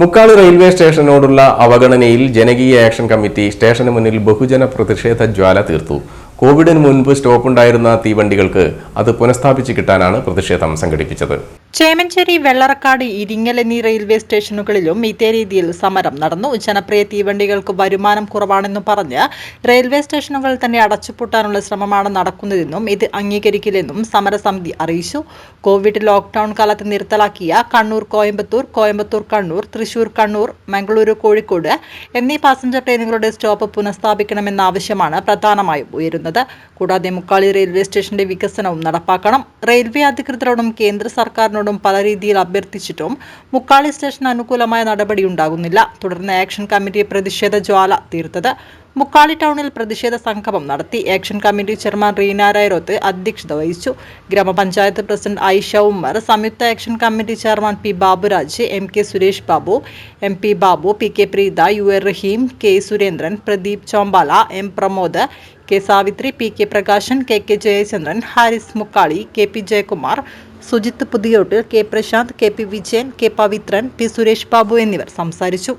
Mukkali railway സ്റ്റേഷനോടുള്ള അവഗണനയിൽ ജനകീയ action committee സ്റ്റേഷന് മുന്നിൽ ബഹുജന പ്രതിഷേധ ജ്വാല തീർത്തു. കോവിഡിന് മുൻപ് സ്റ്റോപ്പുണ്ടായിരുന്ന തീവണ്ടികൾക്ക് അത് പുനഃസ്ഥാപിച്ചു കിട്ടാനാണ് പ്രതിഷേധം സംഘടിപ്പിച്ചത്. ചേമഞ്ചേരി, വെള്ളറക്കാട്, ഇരിങ്ങൽ എന്നീ റെയിൽവേ സ്റ്റേഷനുകളിലും ഇതേ രീതിയിൽ സമരം നടന്നു. ജനപ്രിയ തീവണ്ടികൾക്ക് വരുമാനം കുറവാണെന്ന് പറഞ്ഞ് റെയിൽവേ സ്റ്റേഷനുകൾ തന്നെ അടച്ചുപൂട്ടാനുള്ള ശ്രമമാണ് നടക്കുന്നതെന്നും ഇത് അംഗീകരിക്കില്ലെന്നും സമരസമിതി അറിയിച്ചു. കോവിഡ് ലോക്ക്ഡൌൺ കാലത്ത് നിർത്തലാക്കിയ കണ്ണൂർ കോയമ്പത്തൂർ, കോയമ്പത്തൂർ കണ്ണൂർ, തൃശൂർ കണ്ണൂർ, മംഗളൂരു കോഴിക്കോട് എന്നീ പാസഞ്ചർ ട്രെയിനുകളുടെ സ്റ്റോപ്പ് പുനഃസ്ഥാപിക്കണമെന്ന ആവശ്യമാണ് പ്രധാനമായും ഉയരുന്നത്. കൂടാതെ മുക്കാളി റെയിൽവേ സ്റ്റേഷന്റെ വികസനവും നടപ്പാക്കണം. റെയിൽവേ അധികൃതരോടും കേന്ദ്ര സർക്കാരിനോടും പല രീതിയിൽ അഭ്യർത്ഥിച്ചിട്ടും മുക്കാളി സ്റ്റേഷൻ അനുകൂലമായ നടപടിയുണ്ടാകുന്നില്ല. തുടർന്ന് ആക്ഷൻ കമ്മിറ്റി പ്രതിഷേധ ജ്വാല തീർത്തത്. മുക്കാളി ടൗണിൽ പ്രതിഷേധ സംഗമം നടത്തി. Action committee chairman Reena Rairoth അധ്യക്ഷത വഹിച്ചു. ഗ്രാമപഞ്ചായത്ത് പ്രസിഡന്റ് ഐഷ ഉമ്മർ, സംയുക്ത action committee chairman P Baburaj, M K Suresh Babu, M P Babu, P K Preetha, U A Raheem, K Surendran, Pradeep Chombala, M Pramod, K Savithri, P K Prakashan, K K Jayachandran, Haris Mukkali, K P Jayakumar, Sujith Puthiyottil, K Prashanth, K P Vijayan, K Pavithran, P Suresh Babu എന്നിവർ സംസാരിച്ചു.